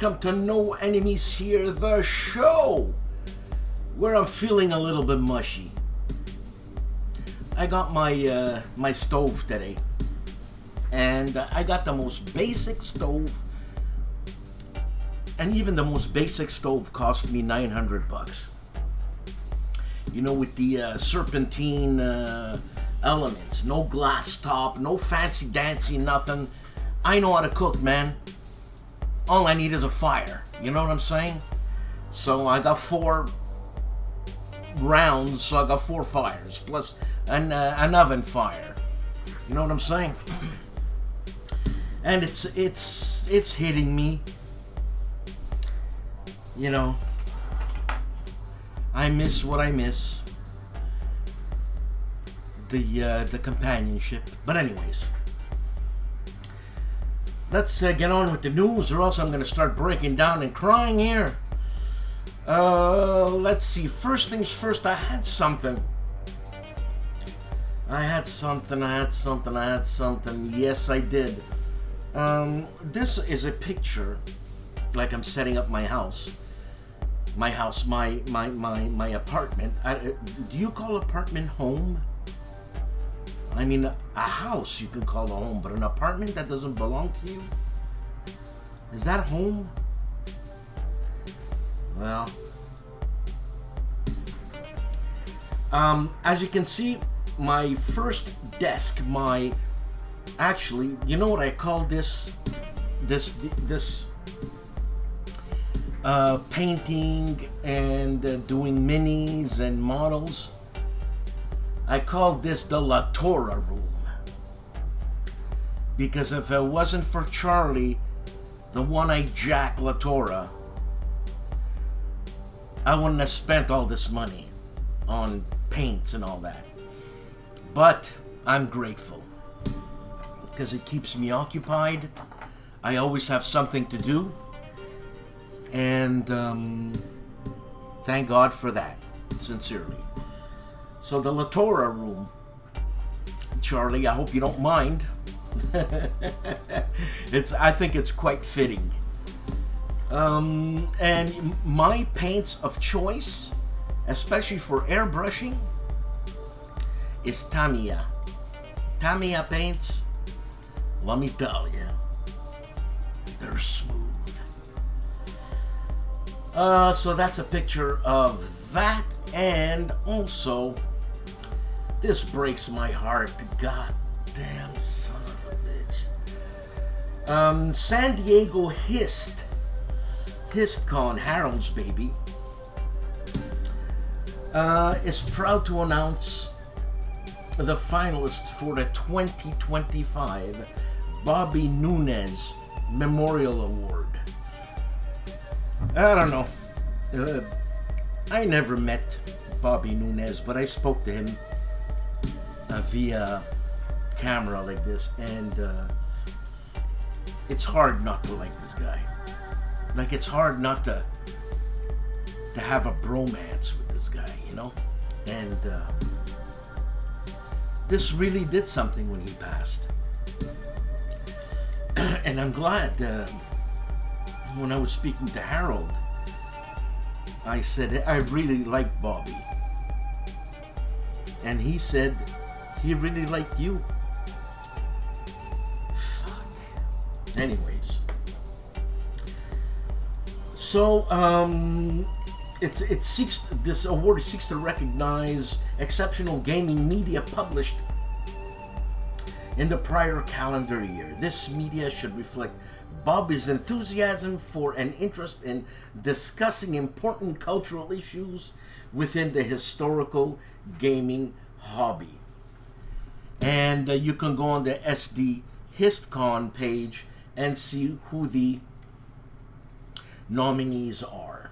welcome to No Enemies Here, the show, where I'm feeling a little bit mushy. I got my my stove today, and I got the most basic stove, and even the most basic stove cost me $900. You know, with the serpentine elements, no glass top, no fancy dancy, nothing. I know how to cook, man. All I need is a fire. You know what I'm saying? So I got 4 rounds, so I got 4 fires, plus an oven fire. You know what I'm saying? And it's hitting me. You know, I miss what I miss. The companionship. But anyways, let's get on with the news, or else I'm going to start breaking down and crying here. Let's see. First things first, I had something. Yes, I did. This is a picture, like I'm setting up my house. My apartment. Do you call apartment home? I mean, a house you can call a home, but an apartment that doesn't belong to you? Is that home? Well, as you can see, my first desk, actually, you know what I call this painting and doing minis and models? I called this the La Torre room, because if it wasn't for Charlie, the one-eyed Jack La Torre, I wouldn't have spent all this money on paints and all that. But I'm grateful, because it keeps me occupied. I always have something to do, and thank God for that, sincerely. So the La Torre room, Charlie, I hope you don't mind. I think it's quite fitting. And my paints of choice, especially for airbrushing, is Tamiya. Tamiya paints, let me tell you, they're smooth. So that's a picture of that, and also, this breaks my heart. God damn son of a bitch. San Diego HistCon, Harold's baby, is proud to announce the finalists for the 2025 Bobby Nunez Memorial Award. I don't know. I never met Bobby Nunez, but I spoke to him via camera like this, and it's hard not to like this guy. Like, it's hard not to have a bromance with this guy, you know? And this really did something when he passed. And I'm glad when I was speaking to Harold, I said, I really like Bobby. And he said, he really liked you. Fuck. Anyways. So, this award seeks to recognize exceptional gaming media published in the prior calendar year. This media should reflect Bobby's enthusiasm for and interest in discussing important cultural issues within the historical gaming hobby. And you can go on the SD HistCon page and see who the nominees are.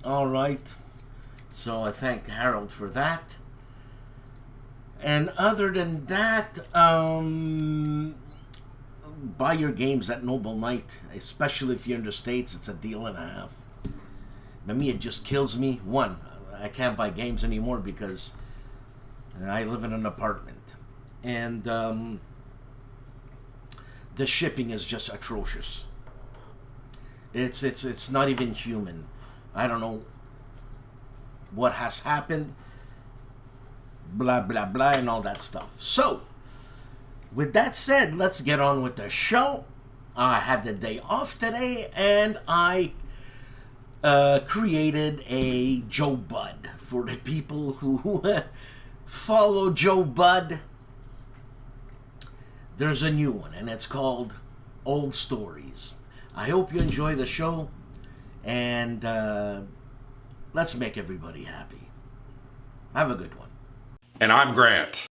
All right. So I thank Harold for that. And other than that, buy your games at Noble Knight, especially if you're in the States. It's a deal and a half. But me, it just kills me. One, I can't buy games anymore because I live in an apartment, and the shipping is just atrocious. It's not even human. I don't know what has happened. Blah, blah, blah, and all that stuff. So, with that said, let's get on with the show. I had the day off today, and I created a Joe Bud for the people who follow Joe Bud. There's a new one, and it's called Old Stories. I hope you enjoy the show, and let's make everybody happy. Have a good one. And I'm Grant.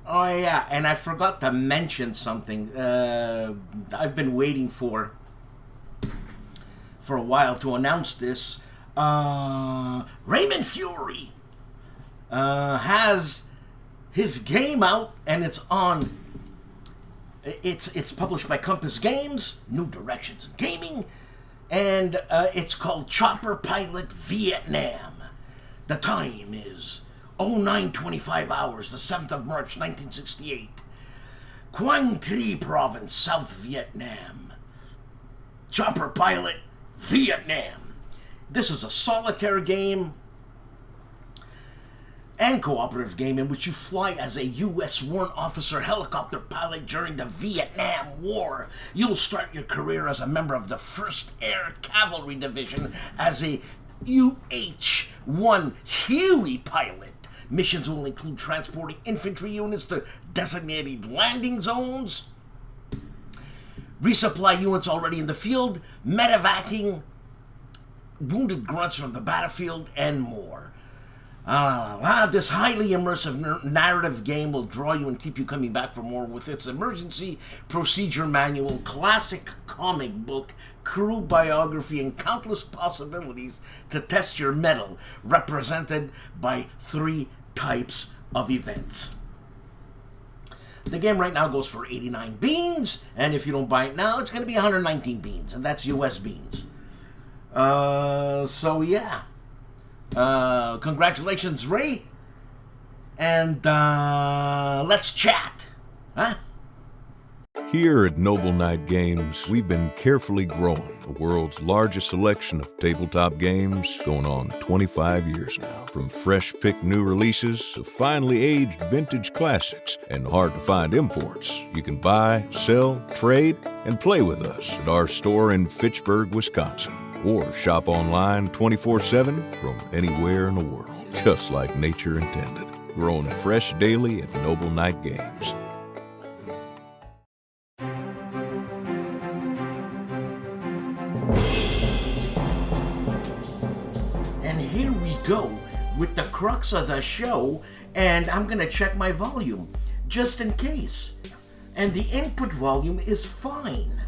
Oh yeah, and I forgot to mention something. I've been waiting for a while to announce this. Raymond Fury has his game out, and it's on. It's published by Compass Games, New Directions in Gaming, and it's called Chopper Pilot Vietnam. The time is 09:25 hours, the 7th of March, 1968. Quang Tri Province, South Vietnam. Chopper Pilot Vietnam. This is a solitaire game and cooperative game in which you fly as a U.S. warrant officer helicopter pilot during the Vietnam War. You'll start your career as a member of the 1st Air Cavalry Division as a UH-1 Huey pilot. Missions will include transporting infantry units to designated landing zones, resupply units already in the field, medevacing wounded grunts from the battlefield, and more. This highly immersive narrative game will draw you and keep you coming back for more with its emergency procedure manual, classic comic book, crew biography, and countless possibilities to test your mettle, represented by 3 types of events. The game right now goes for 89 beans, and if you don't buy it now, it's going to be 119 beans, and that's US beans. So yeah. Congratulations, Ray. And let's chat. Huh? Here at Noble Knight Games, we've been carefully growing the world's largest selection of tabletop games going on 25 years now. From fresh-picked new releases to finely aged vintage classics and hard-to-find imports, you can buy, sell, trade, and play with us at our store in Fitchburg, Wisconsin. Or shop online 24/7 from anywhere in the world, just like nature intended. Grown fresh daily at Noble Knight Games. And here we go with the crux of the show, and I'm gonna check my volume, just in case. And the input volume is fine.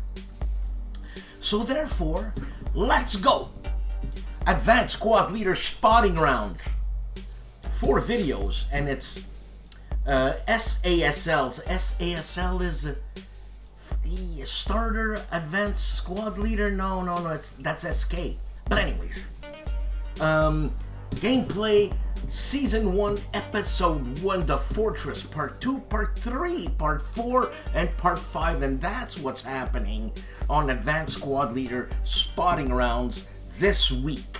So therefore, let's go! Advanced Squad Leader Spotting Rounds. 4 videos, and it's SASLs. SASL is a Starter Advanced Squad Leader? No, that's SK. But anyways, gameplay, Season 1, Episode 1, The Fortress, Part 2, Part 3, Part 4, and Part 5, and that's what's happening on Advanced Squad Leader Spotting Rounds this week.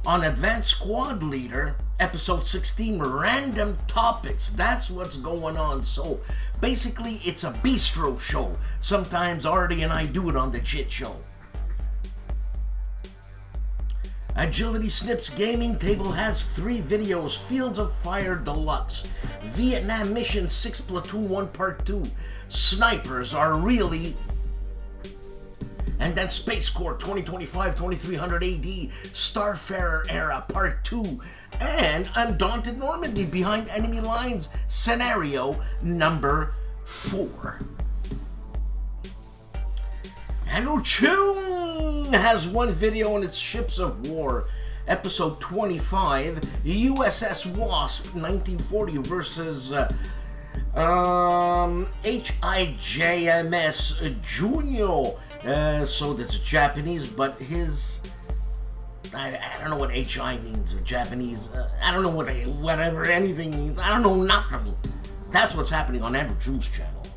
On Advanced Squad Leader, Episode 16, Random Topics, that's what's going on. So, basically, it's a bistro show. Sometimes Artie and I do it on the Chit Show. Agility Snips Gaming Table has 3 videos. Fields of Fire Deluxe, Vietnam Mission 6 Platoon 1 Part 2, Snipers Are Really, and then Space Corps 2025-2300 AD, Starfarer Era Part 2, and Undaunted Normandy Behind Enemy Lines Scenario Number 4. Andrew Chung has 1 video on its Ships of War, Episode 25, USS Wasp 1940 versus HIJMS Junyo. So that's Japanese, but his... I don't know what HI means with Japanese. I don't know what whatever anything means. I don't know nothing. That's what's happening on Andrew Chung's channel.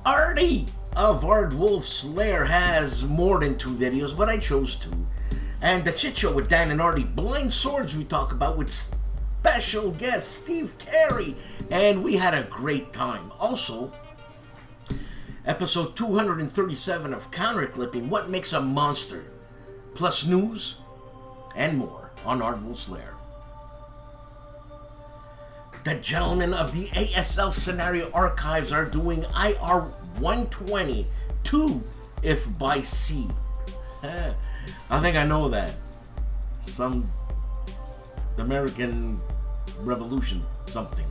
Artie of ARDWULF'S Lair has more than 2 videos, but I chose 2. And the Chit Show with Dan and Artie, Blind Swords we talk about with special guest Steve Carey, and we had a great time. Also, episode 237 of Counter Clipping, What Makes a Monster, plus news and more on ARDWULF'S Lair. The gentlemen of the ASL Scenario Archives are doing IR 120 2 if by sea. I think I know that. Some American Revolution something.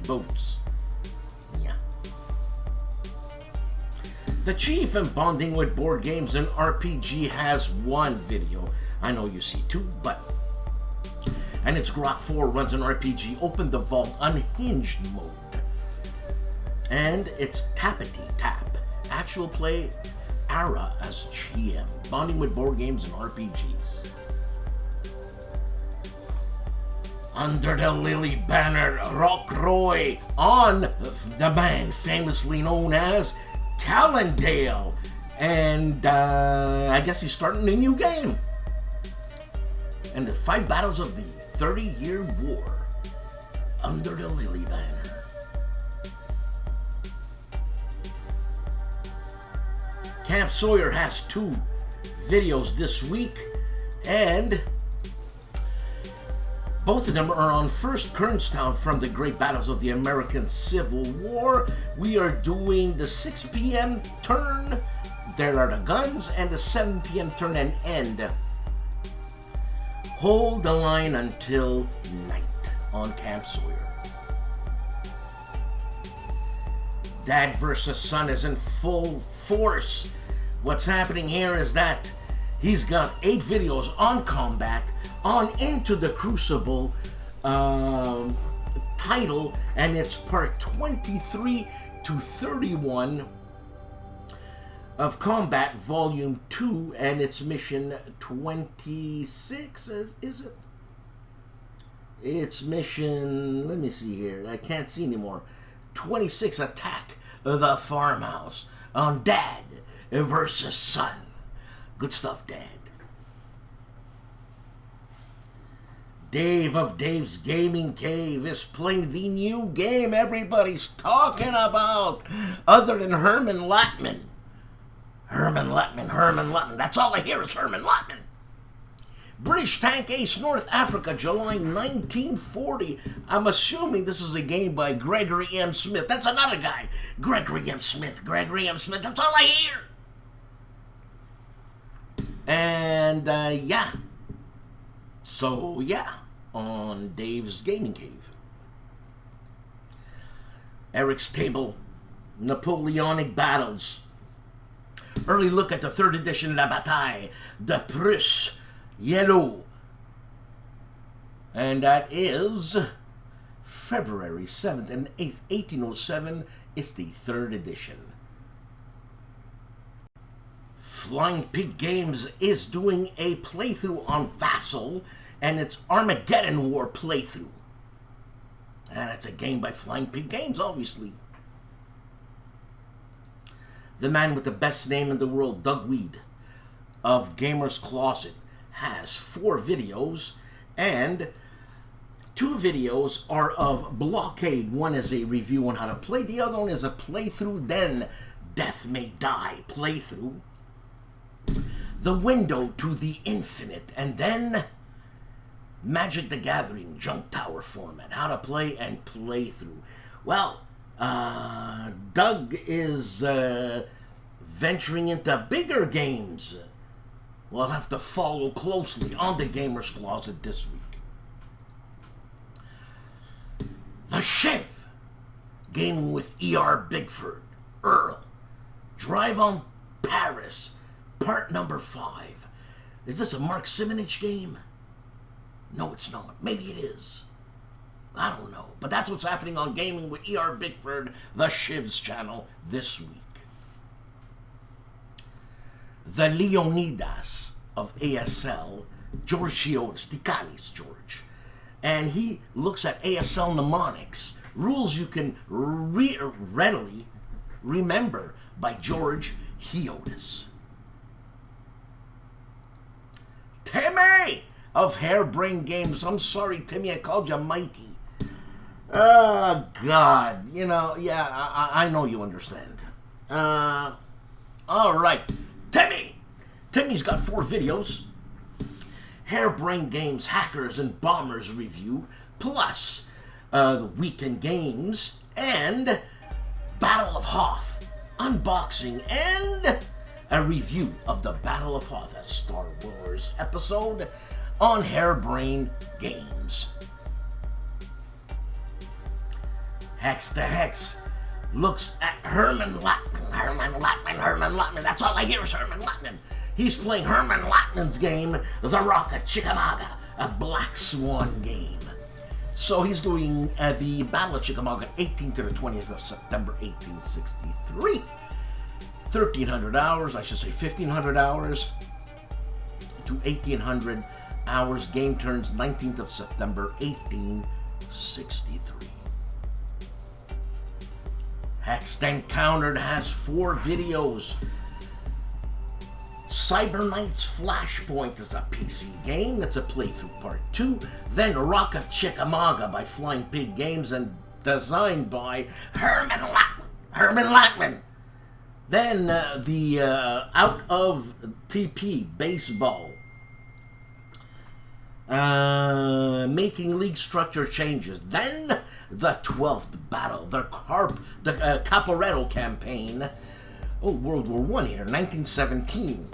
Boats. Yeah. The Chief and Bonding with Board Games and RPG has 1 video. I know you see 2, but... And it's Grok 4 runs an RPG, Open the Vault, Unhinged mode. And it's Tappity Tap, actual play, Ara as GM, bonding with board games and RPGs. Under the Lily Banner, Rockroy on the man famously known as Calandale. And I guess he's starting a new game. And the 5 battles of the 30-year war under the Lily Banner. Camp Sawyer has 2 videos this week, and both of them are on First Kernstown from the great battles of the American Civil War. We are doing the 6 p.m. turn, There Are the Guns, and the 7 p.m. turn and end. Hold the line until night on Camp Sawyer. Dad versus Son is in full force. What's happening here is that he's got 8 videos on combat, on Into the Crucible title, and it's part 23 to 31 of Combat Volume 2, and it's mission 26, is it? It's mission, let me see here, I can't see anymore. 26, Attack the Farmhouse on Dad versus Son. Good stuff, Dad. Dave of Dave's Gaming Cave is playing the new game everybody's talking about, other than Herman Latman. Herman Latman. That's all I hear is Herman Latman. British Tank Ace, North Africa, July 1940. I'm assuming this is a game by Gregory M. Smith. That's another guy. Gregory M. Smith. That's all I hear. And, yeah. So, yeah. On Dave's Gaming Cave. Eric's Table. Napoleonic Battles. Early look at the 3rd edition La Bataille de Prusse, Yellow. And that is February 7th and 8th, 1807. It's the 3rd edition. Flying Pig Games is doing a playthrough on Vassal, and it's Armageddon War playthrough. And it's a game by Flying Pig Games, obviously. The man with the best name in the world, Doug Weed, of Gamer's Closet, has 4 videos, and 2 videos are of Blockade. One is a review on how to play, the other one is a playthrough, then Death May Die playthrough. The Window to the Infinite, and then Magic the Gathering Junk Tower format, how to play and play through. Well, Doug is venturing into bigger games. We'll have to follow closely on the Gamer's Closet this week. The Shiv, gaming with E.R. Bigford, Earl, Drive on Paris, part number 5. Is this a Mark Simonich game? No, it's not. Maybe it is. I don't know. But that's what's happening on Gaming with E.R. Bigford, the Shiv's channel, this week. The Leonidas of ASL, George Chiotis, Tikanis George. And he looks at ASL mnemonics, rules you can readily Remember by George Hiotis. Timmy of Harebrained Games. I'm sorry, Timmy, I called you Mikey. Oh, God. You know, yeah, I know you understand. All right. Timmy's got 4 videos. Harebrained Games, Hackers and Bombers review, plus the Weekend Games, and Battle of Hoth, unboxing, and a review of the Battle of Hoth, a Star Wars episode on Harebrained Games. Hex to Hex looks at Herman Latman. That's all I hear is Herman Latman. He's playing Herman Latman's game, The Rock of Chickamauga, a Black Swan game. So he's doing the Battle of Chickamauga, 18th to the 20th of September, 1863. 1,300 hours, I should say 1,500 hours to 1,800 hours. Game turns 19th of September, 1863. Hexed Encountered has 4 videos. Cyber Knights Flashpoint is a PC game. That's a playthrough part 2. Then Rock of Chickamauga by Flying Pig Games and designed by Herman Latman. Then the Out of TP Baseball. Making league structure changes. Then the 12th battle, the Caporetto campaign. Oh, World War I here, 1917,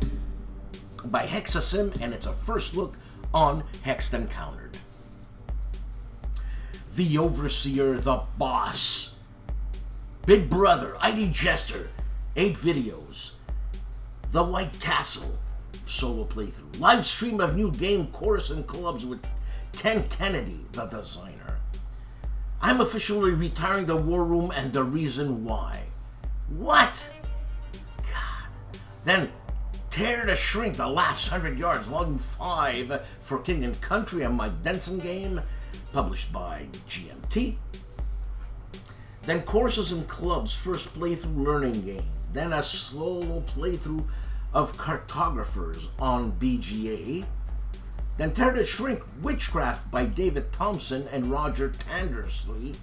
by HEXES, and it's a first look on Hexed Encountered. The Overseer, the Boss, Big Brother, ID Jester, 8 videos. The White Castle, solo playthrough. Live stream of new game Chorus and Clubs with Ken Kennedy, the designer. I'm officially retiring the War Room and the reason why. What? God. Then Tear to Shrink, The Last 100 Yards, Volume 5 for King and Country, a Mike Denson game, published by GMT. Then Courses and Clubs, first playthrough learning game. Then a solo playthrough of Cartographers on BGA. Then Tear to Shrink, Witchcraft by David Thompson and Roger Tandersley.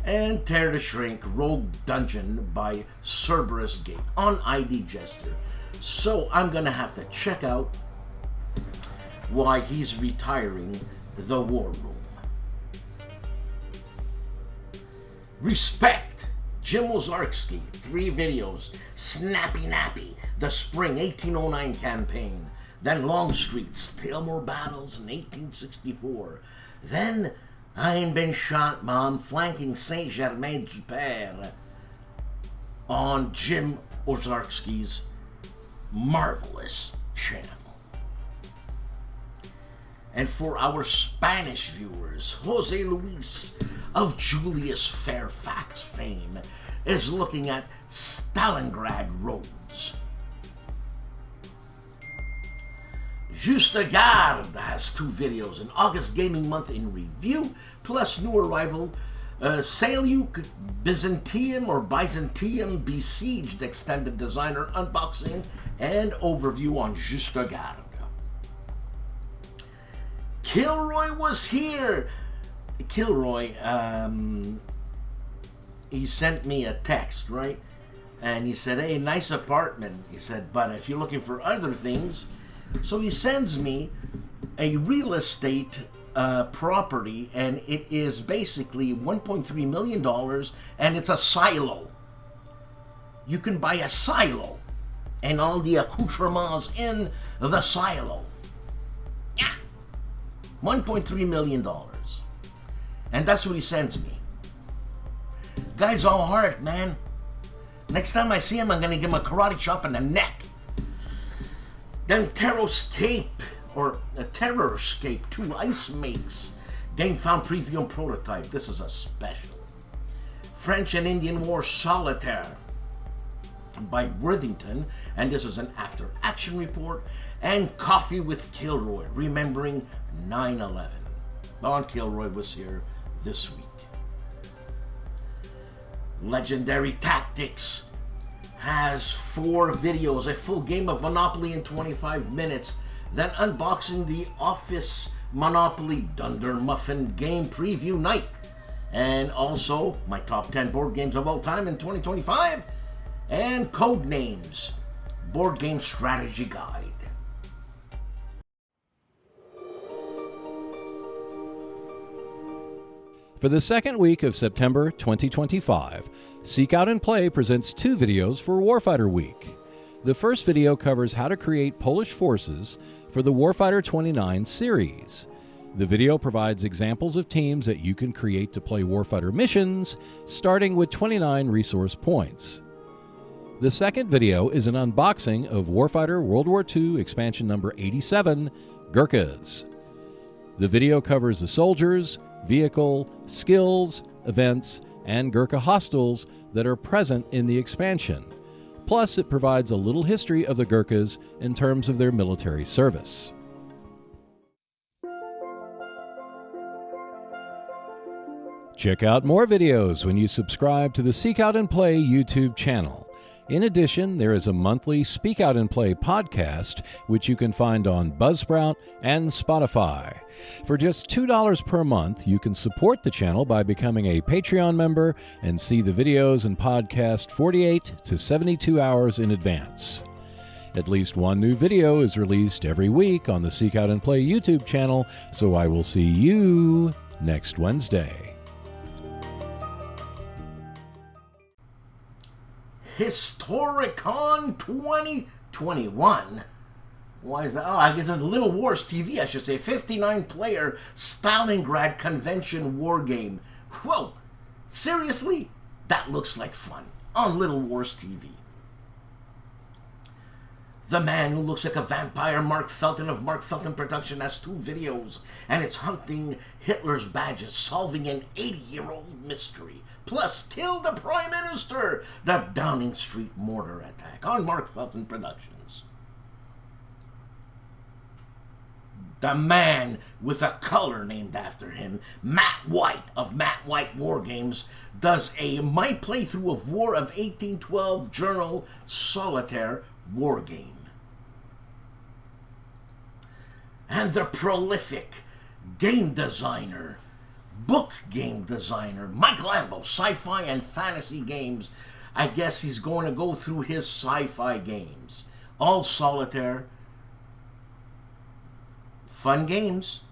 And Tear to Shrink, Rogue Dungeon by Cerberus Gate on ID Jester. So I'm gonna have to check out why he's retiring the War Room. Respect, Jim Ozarski, 3 videos. Snappy Nappy, the Spring 1809 campaign. Then Longstreet, Stillmore Battles in 1864. Then I Ain't Been Shot, Mom, flanking Saint-Germain-du-Père on Jim Ozarski's marvelous channel. And for our Spanish viewers, Jose Luis of Julius Fairfax fame is looking at Stalingrad Roads. Juste Garde has 2 videos, an August Gaming Month in review, plus new arrival, Seljuk Byzantium Besieged extended designer unboxing and overview on Juste Garde. KilRoyWasHere. Kilroy, he sent me a text, right? And he said, hey, nice apartment. He said, but if you're looking for other things. So he sends me a real estate property, and it is basically $1.3 million, and it's a silo. You can buy a silo and all the accoutrements in the silo. Yeah. $1.3 million. And that's what he sends me. Guy's all heart, man. Next time I see him, I'm gonna give him a karate chop in the neck. Then Terrorscape, or Terrorscape 2 Ice Makes. Game found preview and prototype. This is a special. French and Indian War Solitaire by Worthington. And this is an after action report. And Coffee with Kilroy, remembering 9/11. Don Kilroy was here this week. Legendary Tactics has 4 videos, a full game of Monopoly in 25 minutes, then unboxing the Office Monopoly Dunder Muffin game preview night, and also my top 10 board games of all time in 2025, and Codenames board game strategy guide. For the second week of September 2025, Seek Out and Play presents 2 videos for Warfighter Week. The first video covers how to create Polish forces for the Warfighter 29 series. The video provides examples of teams that you can create to play Warfighter missions, starting with 29 resource points. The second video is an unboxing of Warfighter World War II expansion number 87, Gurkhas. The video covers the soldiers, vehicle, skills, events, and Gurkha hostels that are present in the expansion. Plus, it provides a little history of the Gurkhas in terms of their military service. Check out more videos when you subscribe to the Seek Out and Play YouTube channel. In addition, there is a monthly Speak Out and Play podcast, which you can find on Buzzsprout and Spotify. For just $2 per month, you can support the channel by becoming a Patreon member and see the videos and podcast 48 to 72 hours in advance. At least one new video is released every week on the Seek Out and Play YouTube channel, so I will see you next Wednesday. Historicon 2021. Why is that? Oh, I guess it's Little Wars TV, I should say. 59-player Stalingrad Convention war game. Whoa! Seriously? That looks like fun. On Little Wars TV. The man who looks like a vampire, Mark Felton of Mark Felton Production, has 2 videos, and it's hunting Hitler's badges, solving an 80-year-old mystery. Plus, kill the Prime Minister, the Downing Street mortar attack, on Mark Felton Productions. The man with a color named after him, Matt White of Matt White War Games, does a My Playthrough of War of 1812 journal Solitaire war game. And the prolific game designer, book game designer, Mike Lambo, sci-fi and fantasy games. I guess he's going to go through his sci-fi games. All Solitaire. Fun games.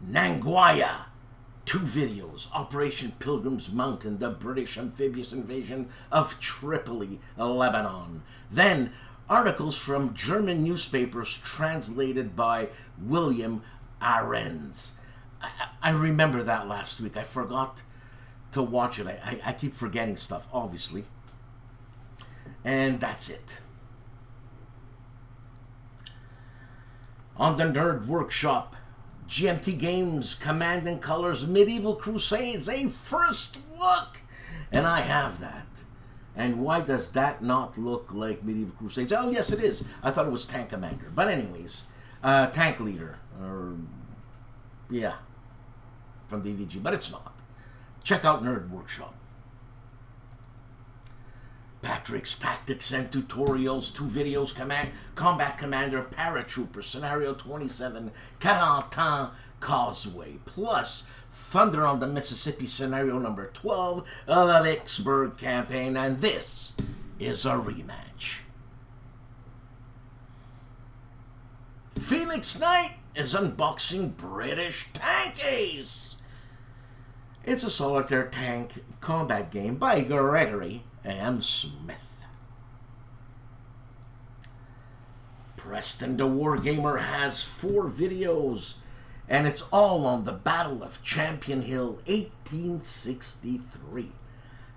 Nangwaya. 2 videos. Operation Pilgrim's Mountain, the British amphibious invasion of Tripoli, Lebanon. Then, articles from German newspapers translated by William Arends. I remember that last week. I forgot to watch it. I keep forgetting stuff, obviously. And that's it. On the Nerd Workshop, GMT Games Command and Colors Medieval Crusades, a first look! And I have that. And why does that not look like Medieval Crusades? Oh, yes, it is. I thought it was Tank Commander. But anyways, Tank Leader. Or, yeah, from DVG. But it's not. Check out Nerd Workshop. Patrick's Tactics and Tutorials, 2 videos, Combat Commander, Paratrooper, Scenario 27, Calandale Causeway, plus Thunder on the Mississippi, Scenario number 12, the Vicksburg Campaign, and this is a rematch. Phoenix Knight is unboxing British Tank Ace. It's a solitaire tank combat game by Gregory M. Smith. Preston the Wargamer has 4 videos, and it's all on the Battle of Champion Hill 1863.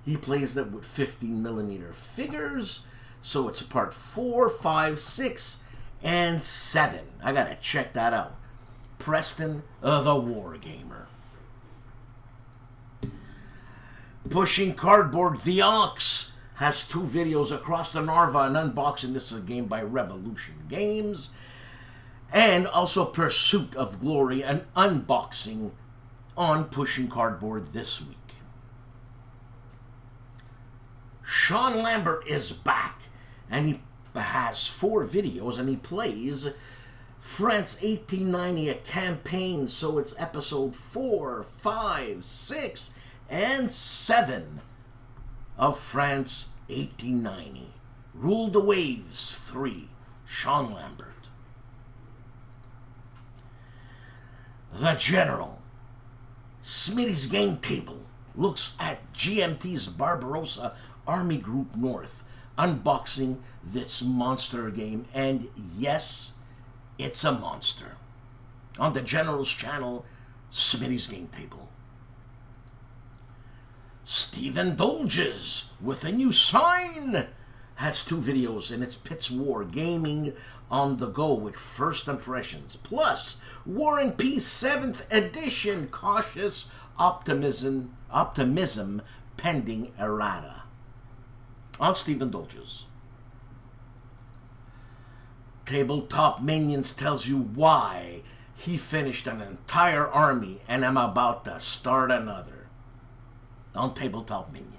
He plays it with 15mm figures, so it's part 4, 5, 6, and 7. I gotta check that out. Preston the Wargamer. Pushing Cardboard, The Ox has 2 videos across the Narva and unboxing. This is a game by Revolution Games. And also Pursuit of Glory, an unboxing on Pushing Cardboard this week. Sean Lambert is back, and he has 4 videos, and he plays France 1890, a campaign, so it's episode 4, 5, 6, and 7 of France 1890. Rule the Waves 3, Sean Lambert. The General, Smitty's Game Table, looks at GMT's Barbarossa Army Group North, unboxing this monster game, and yes, it's a monster. On the General's channel, Smitty's Game Table. Steve Indulges with a new sign has 2 videos, and it's Pitts War Gaming on the Go with First Impressions, plus War and Peace 7th edition, Cautious Optimism pending errata. On Steve Indulges. Tabletop Minions tells you why he finished an entire army and I'm about to start another. On Tabletop Minion.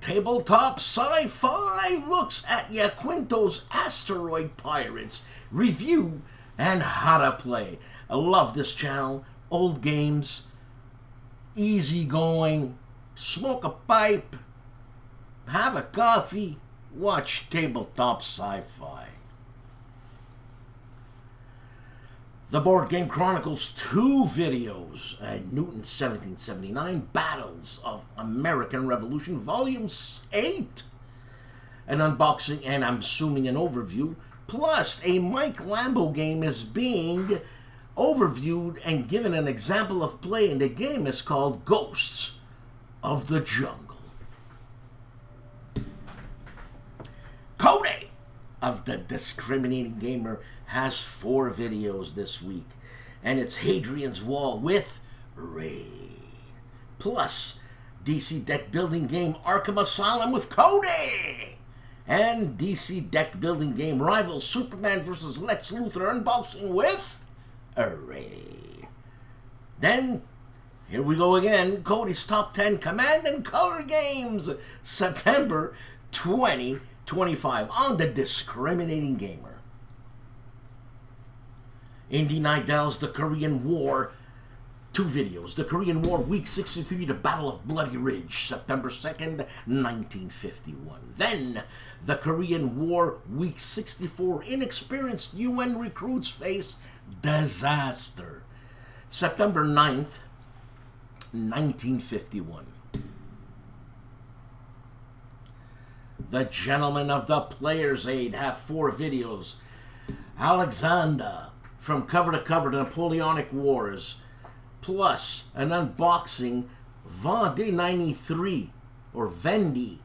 Tabletop Sci-Fi looks at Yaquinto's Asteroid Pirates review and how to play. I love this channel. Old games, easy going, smoke a pipe, have a coffee, watch Tabletop Sci-Fi. The Board Game Chronicles 2 videos, Newton 1779, Battles of American Revolution, Volume 8, an unboxing and I'm assuming an overview, plus a Mike Lambo game is being overviewed and given an example of play, and the game is called Ghosts of the Jungle. Cody of the Discriminating Gamer has 4 videos this week, and it's Hadrian's Wall with Ray, plus DC deck building game Arkham Asylum with Cody, and DC deck building game Rival Superman vs. Lex Luthor unboxing with Ray. Then here we go again, Cody's Top 10 Command and Color Games, September 2025 on the Discriminating Gamer. Indy Nidell's The Korean War, 2 videos. The Korean War, Week 63, The Battle of Bloody Ridge, September 2nd, 1951. Then, The Korean War, Week 64, Inexperienced UN Recruits Face Disaster, September 9th, 1951. The Gentlemen of the Player's Aid have 4 videos. Alexander, From Cover to Cover, the Napoleonic Wars, plus an unboxing Vendée 93, or Vendy.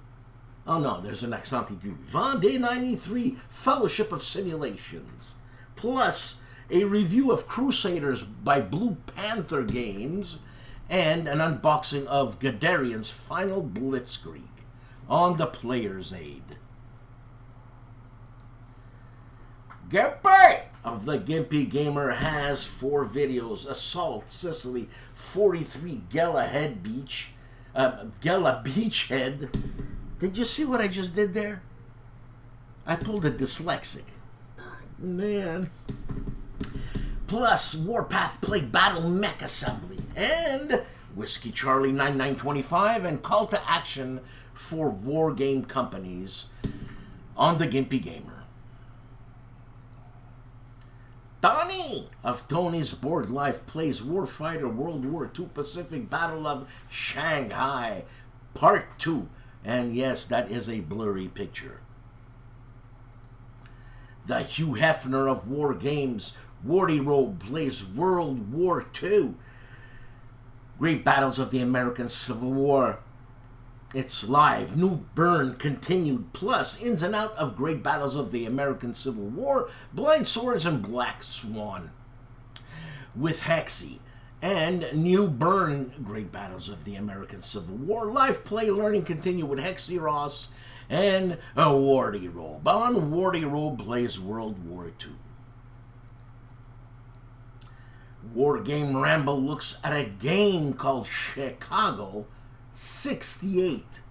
Oh no, there's an accent aigu. Vendée 93, Fellowship of Simulations, plus a review of Crusaders by Blue Panther Games, and an unboxing of Guderian's Final Blitzkrieg on the Player's Aid. GIMPY of the Gimpy Gamer has 4 videos. Assault Sicily 43, Gela Beachhead. Did you see what I just did there? I pulled a dyslexic. Man. Plus Warpath Plague Battle Mech Assembly and Whiskey Charlie 9925 and Call to Action for War Game Companies on the Gimpy Gamer. Tony of Tony's Board Life plays Warfighter World War II Pacific Battle of Shanghai Part 2. And yes, that is a blurry picture. The Hugh Hefner of War Games, Warty Robe, plays World War II. Great Battles of the American Civil War. It's live. New Burn continued. Plus, ins and out of Great Battles of the American Civil War, Blind Swords and Black Swan with HEXES. And New Burn, Great Battles of the American Civil War. Live play learning continue with HEXES Ross and a Warty Robe. On Warty Robe plays World War II. Wargame Ramble looks at a game called Chicago 68.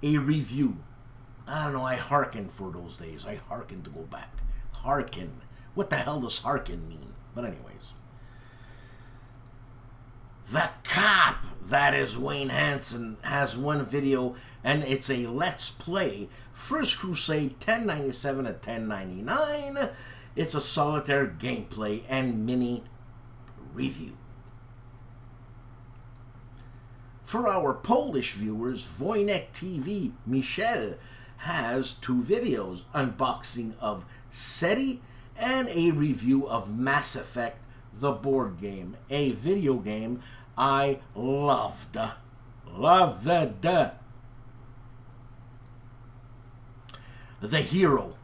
A review. I don't know, I hearken for those days. I hearken to go back. Hearken. What the hell does hearken mean? But anyways. The Cop, that is Wayne Hansen, has one video, and it's a Let's Play. First Crusade 1097 to 1099. It's a Solitaire gameplay and mini review. For our Polish viewers, Wojennik TV, Michel, has two videos, unboxing of SETI and a review of Mass Effect, the board game, a video game I loved. Loved. The hero,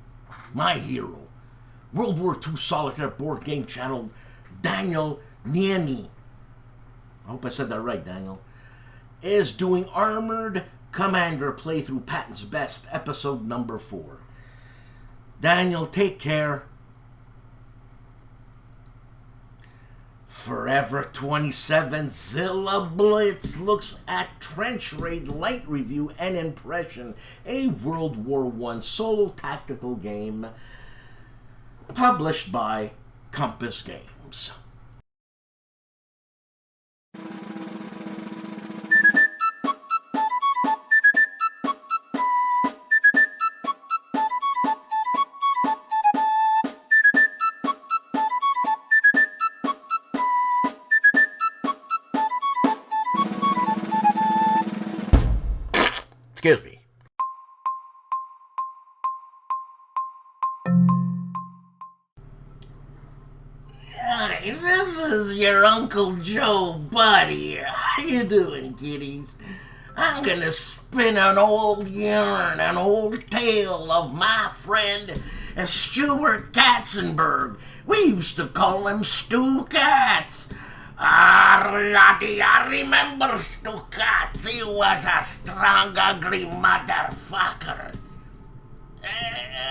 my hero, World War II Solitaire board game channel, Daniel Neh Se, I hope I said that right, Daniel, is doing Armored Commander playthrough Patton's Best, episode number 4. Daniel, take care. Forever 27 Zilla Blitz looks at Trench Raid light review and impression, a World War I solo tactical game published by Compass Games. Excuse me. Hi, this is your Uncle Joe Buddy. How you doing, kiddies? I'm gonna spin an old yarn, an old tale of my friend Stuart Katzenberg. We used to call him Stu Katz. Laddie, I remember Stu Katz. He was a strong, ugly motherfucker.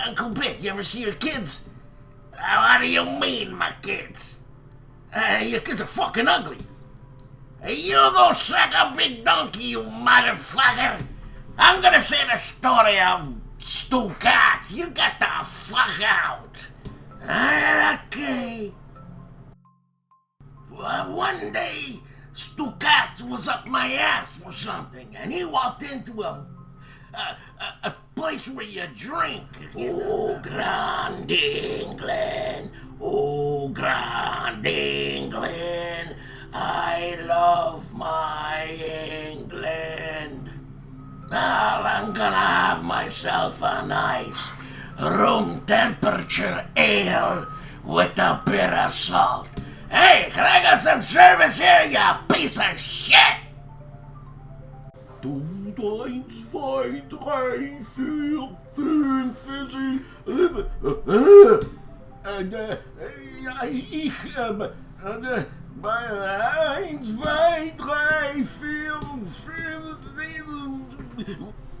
Uncle Bick, you ever see your kids? What do you mean, my kids? Your kids are fucking ugly. You go suck a big donkey, you motherfucker. I'm gonna say the story of Stu Katz. You get the fuck out. Okay. One day, Stu Katz was up my ass for something, and he walked into a place where you drink. Oh, Grand England, oh, Grand England, I love my England. Now I'm gonna have myself a nice room temperature ale with a bit of salt. Hey, can I get some service here, you piece of shit? 2, 3, 4, 5, 6,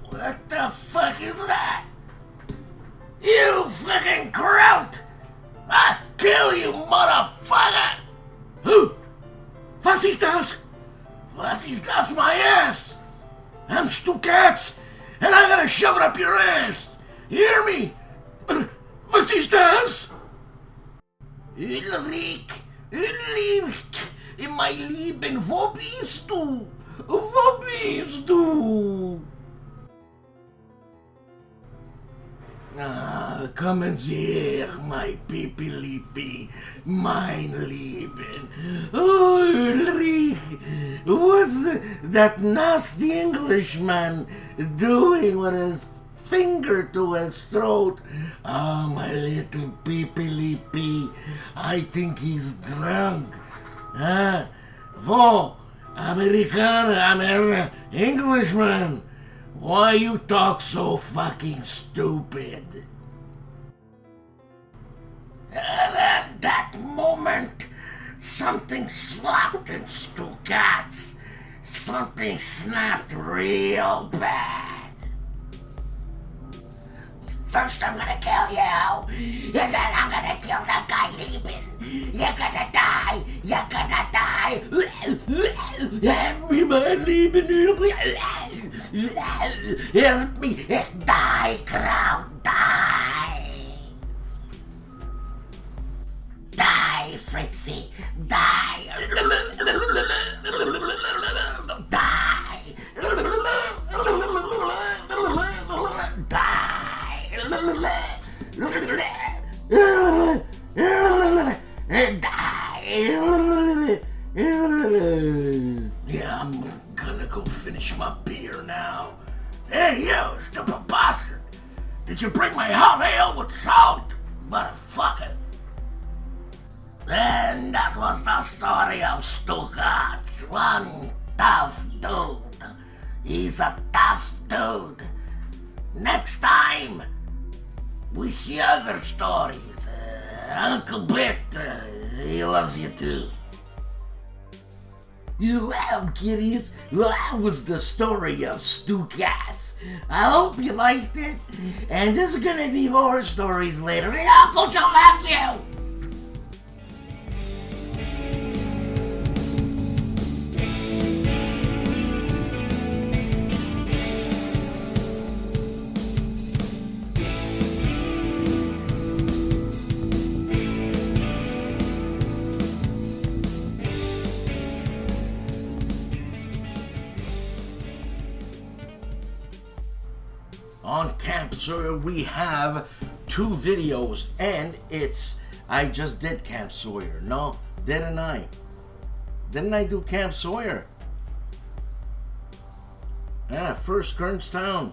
What the fuck is that? You fucking kraut! I'll kill you, motherfucker! Who? Was ist das? Was ist das, my ass? I'm Stu Katz, and I'm gonna shove it up your ass. You hear me? Was ist das? Ulrich, mein Lieben, wo bist du? Wo bist du? Kommen Sie her, my Pipi-Lipi, mein Lieben. Oh, Ulrich, what's that nasty Englishman doing with his finger to his throat? Oh, my little Pipi-Lipi, I think he's drunk. Wo? Amerikaner, Englishman. Why you talk so fucking stupid? And at that moment, something slapped in Stu Katz. Something snapped real bad. First I'm gonna kill you, and then I'm gonna kill that guy Lieben. You're gonna Help me! Die, crowd, die! Die, Fritzy! Die! Die! Yeah, I'm gonna go finish my beer now. Hey, you, stupid bastard! Did you bring my hot ale with salt, motherfucker? And that was the story of Stukaj, one tough dude. He's a tough dude. Next time, we see other stories. Uncle Bit, he loves you too. Well, kiddies, that was the story of Stukaj. I hope you liked it, and there's gonna be more stories later. The Uncle Joe loves you! On Camp Sawyer, we have 2 videos, and I just did Camp Sawyer. No, didn't I? Didn't I do Camp Sawyer? Yeah, first Kernstown.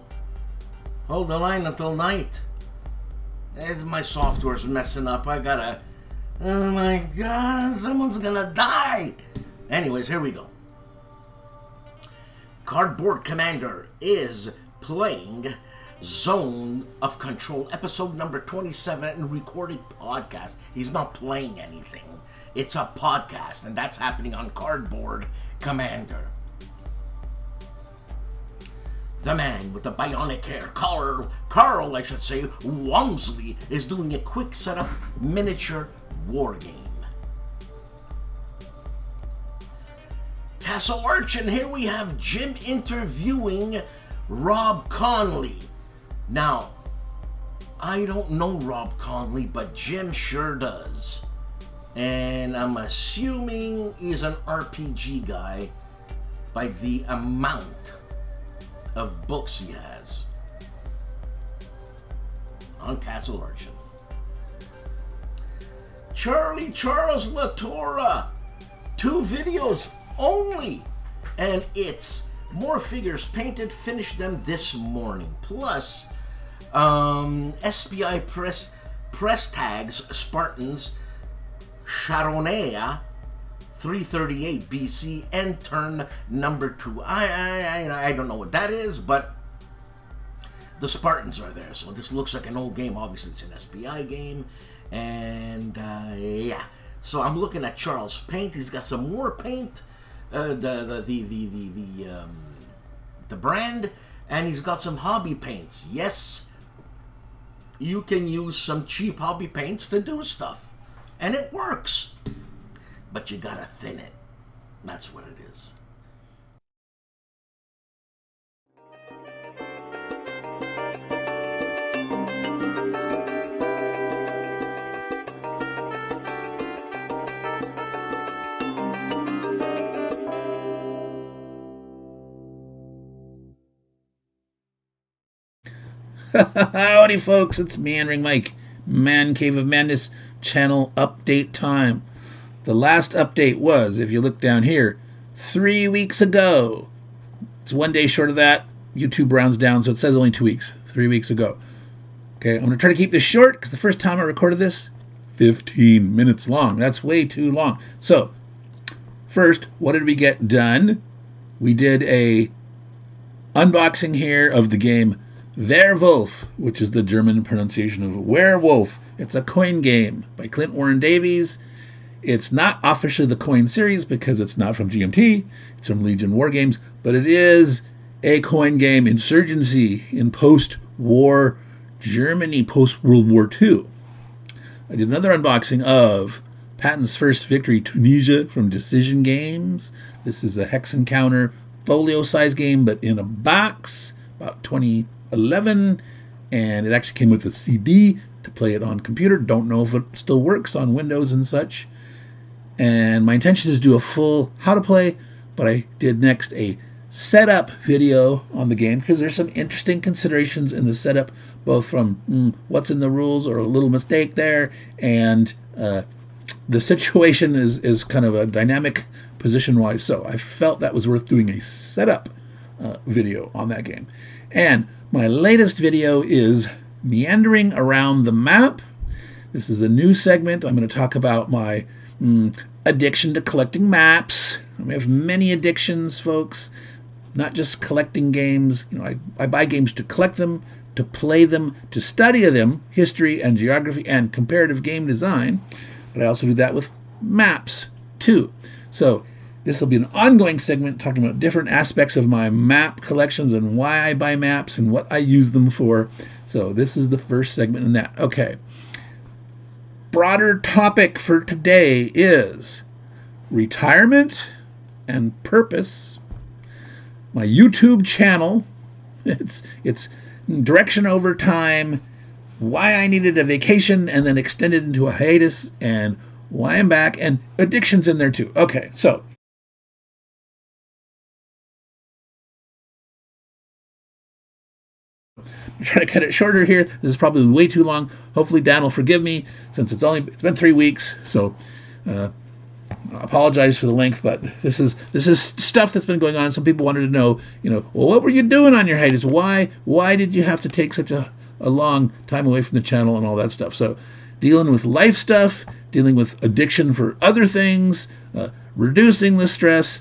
Hold the line until night. My software's messing up. I gotta... Oh my god, someone's gonna die! Anyways, here we go. Cardboard Commander is playing Zone of Control, episode number 27, and recorded podcast. He's not playing anything. It's a podcast, and that's happening on Cardboard Commander. The man with the bionic hair, Carroll, I should say, Wamsley, is doing a quick setup miniature war game. Castle Urchin, here we have Jim interviewing Rob Conley. Now, I don't know Rob Conley, but Jim sure does. And I'm assuming he's an RPG guy by the amount of books he has on Castle Urchin. Charlie Charles Latora, 2 videos only, and it's more figures painted, finished them this morning, plus SPI press tags, Spartans, Charonea 338 BC, and turn number 2. I don't know what that is, but the Spartans are there, so this looks like an old game. Obviously it's an SPI game, and yeah, so I'm looking at Charles paint. He's got some more paint, the brand, and he's got some hobby paints. Yes, you can use some cheap hobby paints to do stuff, and it works, but you gotta thin it. That's what it is. Howdy folks, it's Meandering Mike, Man Cave of Madness channel update time. The last update was, if you look down here, 3 weeks ago. It's 1 day short of that. YouTube rounds down, so it says only 2 weeks. 3 weeks ago. Okay, I'm going to try to keep this short, because the first time I recorded this, 15 minutes long. That's way too long. So, first, what did we get done? We did a unboxing here of the game Werwolf, which is the German pronunciation of werewolf. It's a coin game by Clint Warren Davies. It's not officially the coin series because it's not from GMT. It's from Legion Wargames, but it is a coin game insurgency in post-war Germany, post-World War II. I did another unboxing of Patton's First Victory Tunisia from Decision Games. This is a hex encounter folio size game, but in a box, about 2011, and it actually came with a CD to play it on computer. Don't know if it still works on Windows and such. And my intention is to do a full how to play, but I did next a setup video on the game because there's some interesting considerations in the setup, both from what's in the rules or a little mistake there, and the situation is kind of a dynamic position-wise. So I felt that was worth doing a setup video on that game. And my latest video is meandering around the map. This is a new segment. I'm going to talk about my addiction to collecting maps. I have many addictions, folks. Not just collecting games. You know, I buy games to collect them, to play them, to study them, history and geography and comparative game design. But I also do that with maps too. So this will be an ongoing segment talking about different aspects of my map collections and why I buy maps and what I use them for. So this is the first segment in that. Okay. Broader topic for today is retirement and purpose. My YouTube channel, it's direction over time, why I needed a vacation and then extended into a hiatus, and why I'm back, and addictions in there too. Okay, so I'm trying to cut it shorter here. This is probably way too long. Hopefully Dan will forgive me since it's been 3 weeks. So I apologize for the length, but this is stuff that's been going on. Some people wanted to know, well, what were you doing on your hiatus? Why did you have to take such a long time away from the channel and all that stuff? So dealing with life stuff, dealing with addiction for other things, reducing the stress,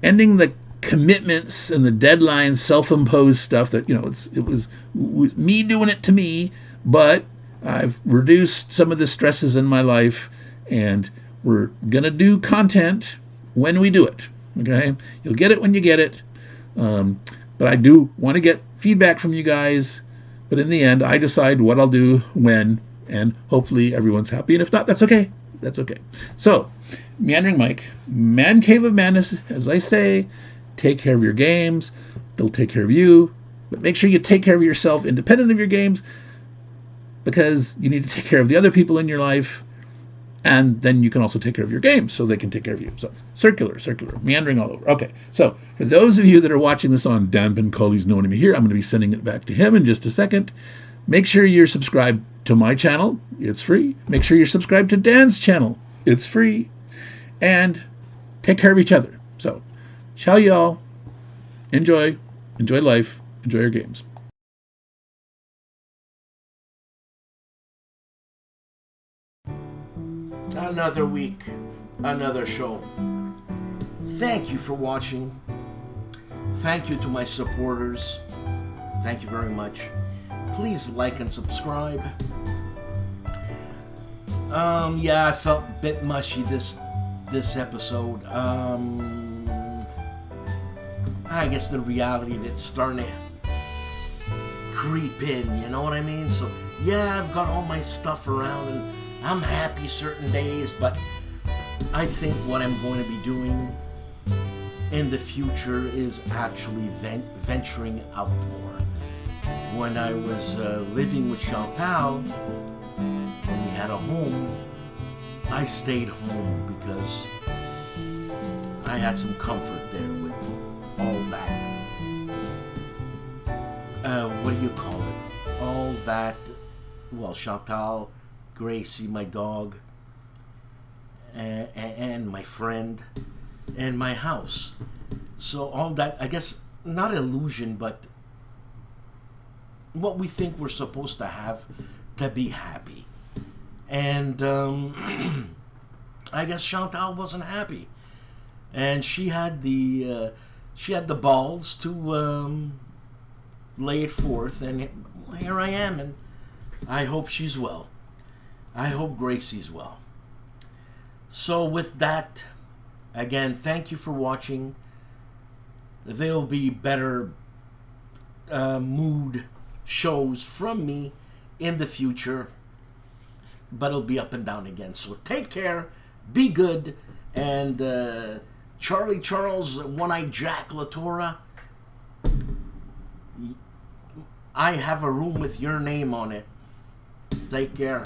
ending the commitments and the deadlines, self-imposed stuff that, it was me doing it to me, but I've reduced some of the stresses in my life, and we're going to do content when we do it, okay? You'll get it when you get it, but I do want to get feedback from you guys, but in the end, I decide what I'll do when, and hopefully everyone's happy, and if not, that's okay. That's okay. So, Meandering Mike, Man Cave of Madness, as I say, take care of your games. They'll take care of you. But make sure you take care of yourself independent of your games, because you need to take care of the other people in your life, and then you can also take care of your games so they can take care of you. So circular, meandering all over. Okay, so for those of you that are watching this on Dan Pincoli's No Enemy Here, I'm going to be sending it back to him in just a second. Make sure you're subscribed to my channel. It's free. Make sure you're subscribed to Dan's channel. It's free. And take care of each other. So, ciao y'all. Enjoy life. Enjoy your games. Another week, another show. Thank you for watching. Thank you to my supporters. Thank you very much. Please like and subscribe. Yeah, I felt a bit mushy this episode. I guess the reality that's starting to creep in, you know what I mean? So yeah, I've got all my stuff around and I'm happy certain days, but I think what I'm going to be doing in the future is actually venturing out more. When I was living with Chantal, when we had a home, I stayed home because I had some comfort there with all that. What do you call it? All that, well, Chantal, Gracie, my dog, and my friend, and my house. So all that, I guess, not illusion, but what we think we're supposed to have to be happy. And I guess Chantal wasn't happy, and she had the balls to lay it forth, and here I am, and I hope she's well. I hope Gracie's well. So with that, again, thank you for watching. There'll be better mood shows from me in the future, but it'll be up and down again. So take care, be good, and Charlie Charles, One-Eyed Jack Latora, I have a room with your name on it. Take care.